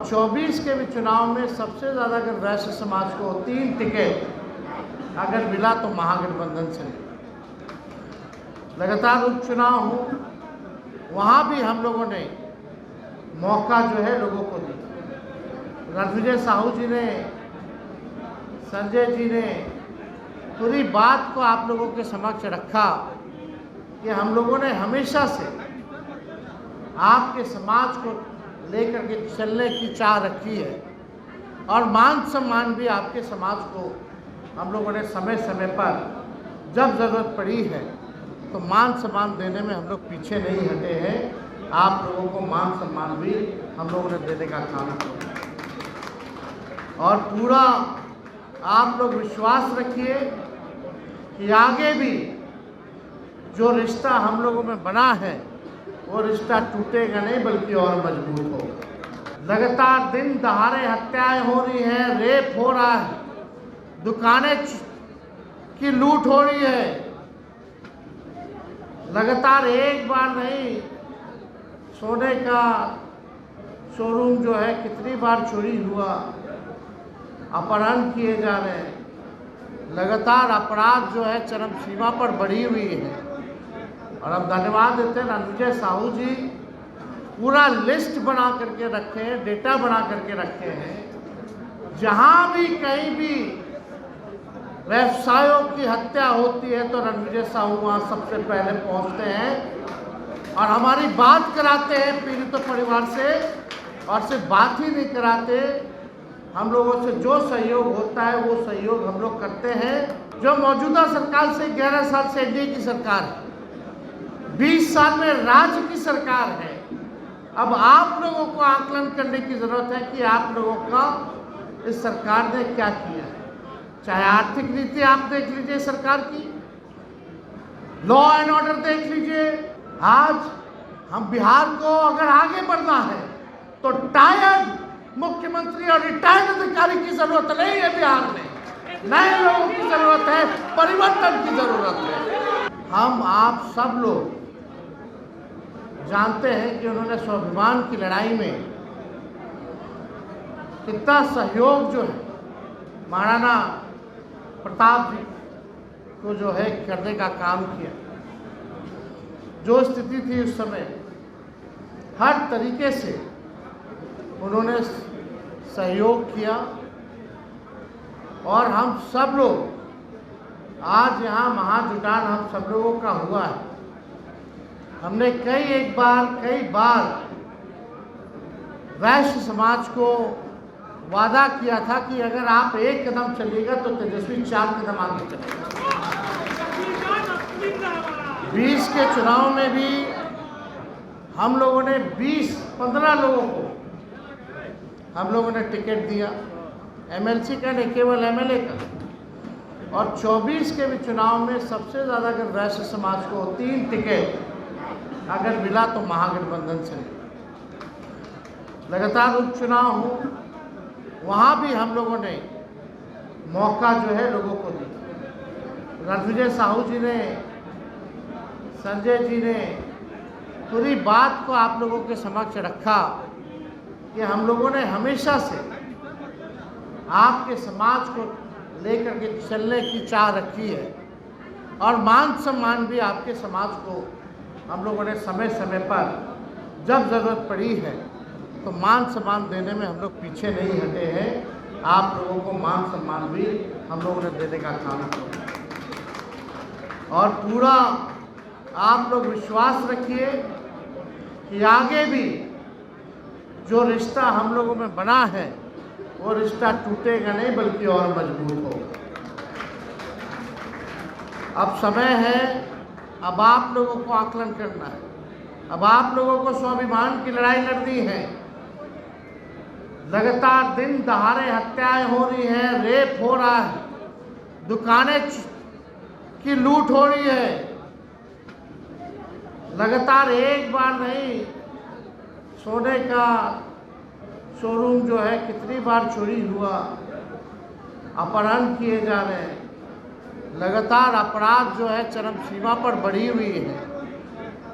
24 के भी चुनाव में सबसे ज़्यादा अगर वैश्य समाज को 3 टिकट अगर मिला तो महागठबंधन से लगातार उपचुनाव हो, वहाँ भी हम लोगों ने मौका जो है लोगों को दिया। रणविजय साहू जी ने, संजय जी ने पूरी बात को आप लोगों के समक्ष रखा कि हम लोगों ने हमेशा से आपके समाज को लेकर के चलने की चाह रखी है और मान सम्मान भी आपके समाज को हम लोगों ने समय समय पर जब ज़रूरत पड़ी है तो मान सम्मान देने में हम लोग पीछे नहीं हटे हैं। आप लोगों को मान सम्मान भी हम लोगों ने देने का काम किया और पूरा आप लोग विश्वास रखिए कि आगे भी जो रिश्ता हम लोगों में बना है वो रिश्ता टूटेगा नहीं बल्कि और मजबूत होगा। लगातार दिन दहाड़े हत्याएं हो रही हैं, रेप हो रहा है, दुकानें की लूट हो रही है। लगातार एक बार नहीं, सोने का शोरूम जो है कितनी बार चोरी हुआ, अपहरण किए जा रहे हैं। लगातार अपराध जो है चरम सीमा पर बढ़ी हुई है और हम धन्यवाद देते हैं रणविजय साहू जी, पूरा लिस्ट बना करके रखे हैं, डेटा बना करके रखे हैं। जहाँ भी कहीं भी व्यवसायों की हत्या होती है तो रणविजय साहू वहाँ सबसे पहले पहुँचते हैं और हमारी बात कराते हैं पीड़ित परिवार से, और सिर्फ बात ही नहीं कराते, हम लोगों से जो सहयोग होता है वो सहयोग हम लोग करते हैं। जो मौजूदा सरकार से 11 साल से एनडीए की सरकार है, 20 साल में राज्य की सरकार है। अब आप लोगों को आकलन करने की ज़रूरत है कि आप लोगों का इस सरकार ने क्या किया है। चाहे आर्थिक नीति आप देख लीजिए सरकार की, लॉ एंड ऑर्डर देख लीजिए। आज हम बिहार को अगर आगे बढ़ना है तो टायर्ड मुख्यमंत्री और रिटायर्ड अधिकारी की जरूरत नहीं है। बिहार में नए लोगों की जरूरत है, परिवर्तन की जरूरत है। हम आप सब लोग जानते हैं कि उन्होंने स्वाभिमान की लड़ाई में कितना सहयोग जो है महाराणा प्रताप जी को जो है करने का काम किया। जो स्थिति थी उस समय हर तरीके से उन्होंने सहयोग किया और हम सब लोग आज यहाँ महाजुटान हम सब लोगों का हुआ है। हमने कई बार वैश्य समाज को वादा किया था कि अगर आप एक कदम चलिएगा तो तेजस्वी 4 कदम आगे चलेगा। 20 के चुनाव में भी हम लोगों ने 15 लोगों को हम लोगों ने टिकट दिया, एमएलसी का नहीं केवल एमएलए का। और 24 के भी चुनाव में सबसे ज़्यादा अगर वैश्य समाज को 3 टिकट अगर मिला तो महागठबंधन से लगातार उपचुनाव हो, वहाँ भी हम लोगों ने मौका जो है लोगों को दिया। रणविजय साहू जी ने, संजय जी ने पूरी बात को आप लोगों के समक्ष रखा कि हम लोगों ने हमेशा से आपके समाज को लेकर के चलने की चाह रखी है और मान सम्मान भी आपके समाज को हम लोगों ने समय समय पर जब ज़रूरत पड़ी है तो मान सम्मान देने में हम लोग पीछे नहीं हटे हैं। आप लोगों को मान सम्मान भी हम लोगों ने देने का काम किया और पूरा आप लोग विश्वास रखिए कि आगे भी जो रिश्ता हम लोगों में बना है वो रिश्ता टूटेगा नहीं बल्कि और मजबूत होगा। अब समय है, अब आप लोगों को आकलन करना है, अब आप लोगों को स्वाभिमान की लड़ाई लड़नी है। लगातार दिन दहाड़े हत्याएं हो रही हैं, रेप हो रहा है, दुकानें की लूट हो रही है। लगातार एक बार नहीं, सोने का शोरूम जो है कितनी बार चोरी हुआ, अपहरण किए जा रहे हैं। लगातार अपराध जो है चरम सीमा पर बढ़ी हुई है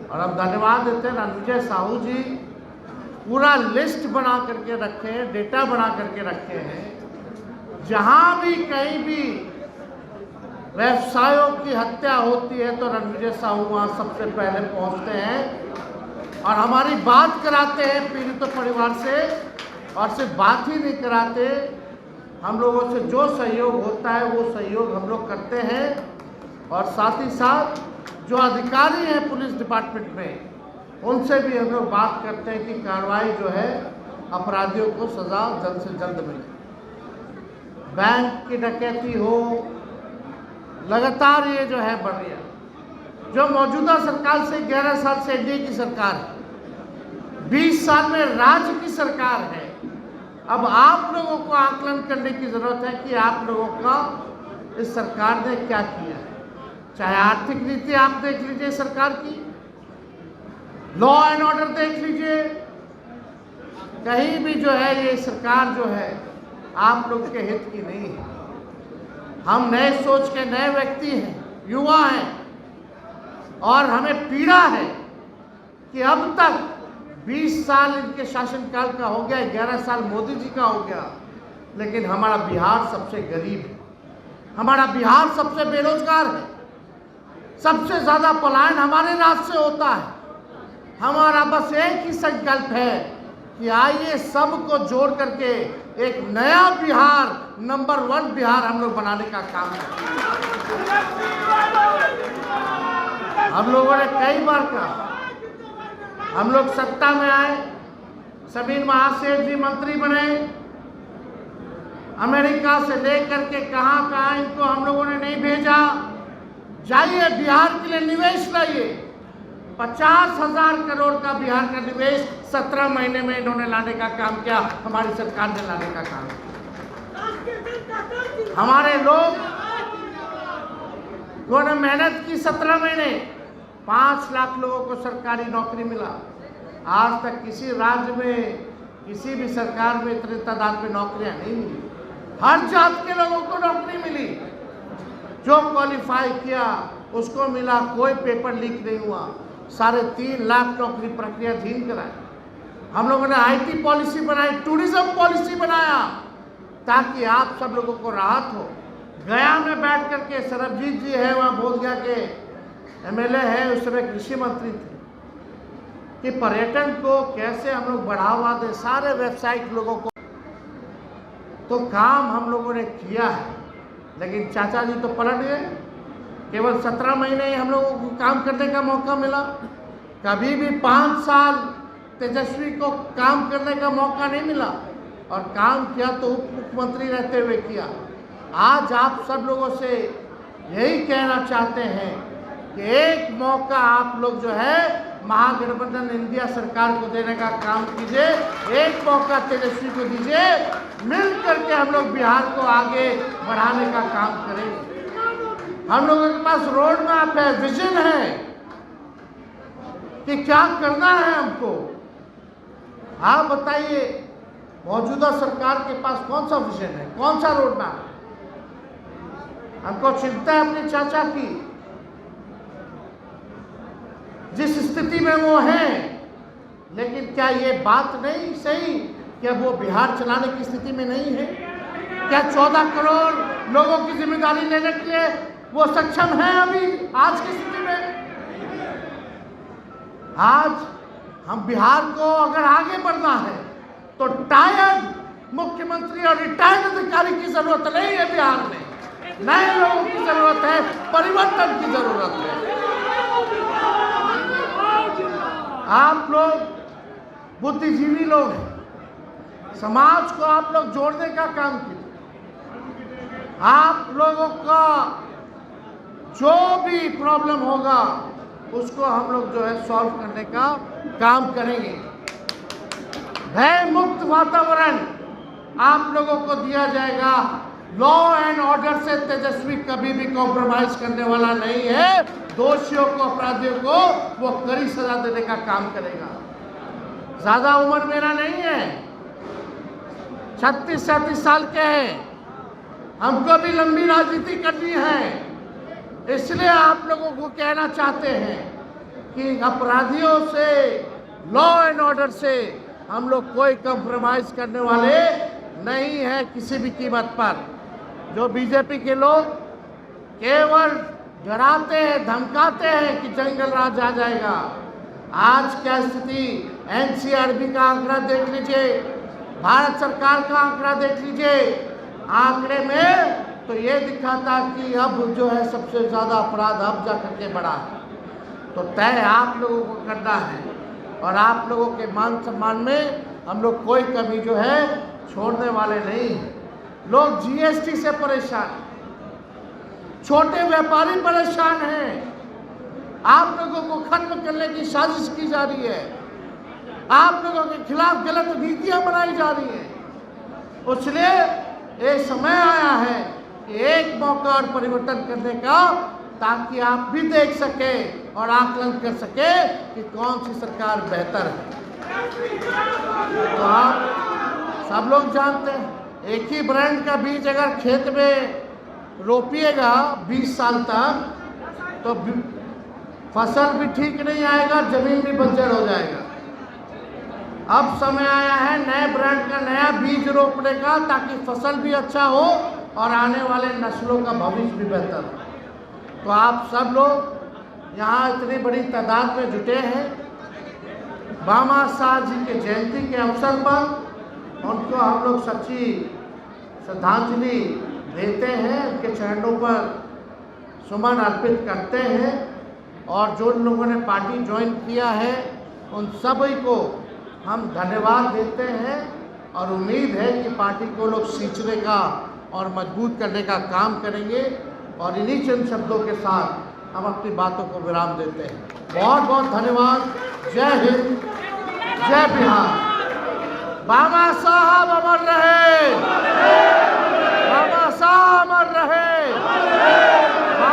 और हम धन्यवाद देते हैं रणविजय साहू जी, पूरा लिस्ट बना करके रखे हैं, डेटा बना करके रखे हैं। जहां भी कहीं भी व्यवसायों की हत्या होती है तो रणविजय साहू वहां सबसे पहले पहुंचते हैं और हमारी बात कराते हैं पीड़ित परिवार से, और सिर्फ बात ही नहीं कराते, हम लोगों से जो सहयोग होता है वो सहयोग हम लोग करते हैं। और साथ ही साथ जो अधिकारी हैं पुलिस डिपार्टमेंट में, उनसे भी हम लोग बात करते हैं कि कार्रवाई जो है अपराधियों को सज़ा जल्द से जल्द मिले। बैंक की डकैती हो, लगातार ये जो है बढ़ रही है। जो मौजूदा सरकार से 11 साल से एनडीए की सरकार है, 20 साल में राज्य की सरकार है। अब आप लोगों को आकलन करने की जरूरत है कि आप लोगों का इस सरकार ने क्या किया है। चाहे आर्थिक नीति आप देख लीजिए सरकार की, लॉ एंड ऑर्डर देख लीजिए, कहीं भी जो है ये सरकार जो है आप लोग के हित की नहीं है। हम नए सोच के नए व्यक्ति हैं, युवा हैं, और हमें पीड़ा है कि अब तक 20 साल इनके शासनकाल का हो गया, 11 साल मोदी जी का हो गया, लेकिन हमारा बिहार सबसे गरीब है, हमारा बिहार सबसे बेरोजगार है, सबसे ज़्यादा पलायन हमारे राज्य से होता है। हमारा बस एक ही संकल्प है कि आइए सबको जोड़ करके एक नया बिहार, नंबर 1 बिहार हम लोग बनाने का काम करें। हम लोगों ने कई बार कहा, हम लोग सत्ता में आए, समीर महासेठ जी मंत्री बने, अमेरिका से लेकर के कहां इनको हम लोगों ने नहीं भेजा, जाइए बिहार के लिए निवेश लाइए। 50,000 करोड़ का बिहार का निवेश 17 महीने में इन्होंने लाने का काम किया, हमारी सरकार ने लाने का काम किया। हमारे लोग ने मेहनत की, 17 महीने 5 लाख लोगों को सरकारी नौकरी मिला। आज तक किसी राज्य में, किसी भी सरकार में इतने तादाद में नौकरियां नहीं मिली। हर जात के लोगों को नौकरी मिली, जो क्वालिफाई किया उसको मिला, कोई पेपर लीक नहीं हुआ। 3.5 लाख नौकरी प्रक्रियाधीन कराए। हम लोगों ने आईटी पॉलिसी बनाई, टूरिज्म पॉलिसी बनाया, ताकि आप सब लोगों को राहत हो। गया में बैठ करके सरबजीत जी है, वहाँ बोधगया के एमएलए है, उस समय कृषि मंत्री थे, कि पर्यटन को कैसे हम लोग बढ़ावा दें, सारे व्यावसायिक लोगों को। तो काम हम लोगों ने किया है, लेकिन चाचा जी तो पलट गए। केवल 17 महीने ही हम लोगों को काम करने का मौका मिला। कभी भी 5 साल तेजस्वी को काम करने का मौका नहीं मिला, और काम किया तो उप मुख्यमंत्री रहते हुए किया। आज आप सब लोगों से यही कहना चाहते हैं कि एक मौका आप लोग जो है महागठबंधन इंडिया सरकार को देने का काम कीजिए, एक मौका तेजस्वी को दीजिए, मिल करके हम लोग बिहार को आगे बढ़ाने का काम करेंगे। हम लोगों के पास रोड मैप है, विजन है कि क्या करना है हमको। आप बताइए, मौजूदा सरकार के पास कौन सा विजन है, कौन सा रोड मैप है? हमको चिंता है अपने चाचा की, जिस स्थिति में वो हैं, लेकिन क्या ये बात नहीं सही कि अब वो बिहार चलाने की स्थिति में नहीं है? क्या 14 करोड़ लोगों की जिम्मेदारी लेने के लिए वो सक्षम है अभी आज की स्थिति में? आज हम बिहार को अगर आगे बढ़ना है तो टायर्ड मुख्यमंत्री और रिटायर्ड अधिकारी की जरूरत नहीं है। बिहार में नए लोगों की जरूरत है, परिवर्तन की जरूरत है। आप लोग बुद्धिजीवी लोग हैं, समाज को आप लोग जोड़ने का काम कीजिए। आप लोगों का जो भी प्रॉब्लम होगा उसको हम लोग जो है सॉल्व करने का काम करेंगे। भय मुक्त वातावरण आप लोगों को दिया जाएगा। लॉ एंड ऑर्डर से तेजस्वी कभी भी कॉम्प्रोमाइज करने वाला नहीं है। दोषियों को, अपराधियों को वो कड़ी सजा देने का काम करेगा। ज्यादा उम्र मेरा नहीं है, 36-37 साल के हैं, हमको भी लंबी राजनीति करनी है। इसलिए आप लोगों को कहना चाहते हैं कि अपराधियों से, लॉ एंड ऑर्डर से हम लोग कोई कंप्रोमाइज करने वाले नहीं है किसी भी कीमत पर। जो बीजेपी के लोग केवल डराते हैं, धमकाते हैं कि जंगल राज आ जाएगा, आज क्या स्थिति एनसीआरबी का आंकड़ा देख लीजिए, भारत सरकार का आंकड़ा देख लीजिए। आंकड़े में तो ये दिखाता कि अब जो है सबसे ज़्यादा अपराध अब जा करके बढ़ा है। तो तय आप लोगों को करना है और आप लोगों के मान सम्मान में हम लोग कोई कमी जो है छोड़ने वाले नहीं हैं। लोग जीएसटी से परेशान, छोटे व्यापारी परेशान हैं, आप लोगों को खत्म करने की साजिश की जा रही है, आप लोगों के खिलाफ गलत नीतियां बनाई जा रही हैं। इसलिए ये समय आया है कि एक मौका और परिवर्तन करने का, ताकि आप भी देख सके और आकलन कर सके कि कौन सी सरकार बेहतर है। तो आप सब लोग जानते हैं, एक ही ब्रांड का बीज अगर खेत में रोपिएगा 20 साल तक, तो फसल भी ठीक नहीं आएगा, जमीन भी बंजर हो जाएगा। अब समय आया है नए ब्रांड का नया बीज रोपने का, ताकि फसल भी अच्छा हो और आने वाले नस्लों का भविष्य भी बेहतर हो। तो आप सब लोग यहाँ इतनी बड़ी तादाद में जुटे हैं बामा शाह जी के जयंती के अवसर पर, उनको हम लोग सच्ची श्रद्धांजलि देते हैं, उनके चरणों पर सुमन अर्पित करते हैं। और जो लोगों ने पार्टी ज्वाइन किया है उन सभी को हम धन्यवाद देते हैं और उम्मीद है कि पार्टी को लोग सींचने का और मजबूत करने का काम करेंगे। और इन्हीं चंद शब्दों के साथ हम अपनी बातों को विराम देते हैं। बहुत बहुत धन्यवाद। जय हिंद, जय बिहार। बाबा साहब अमर रहे।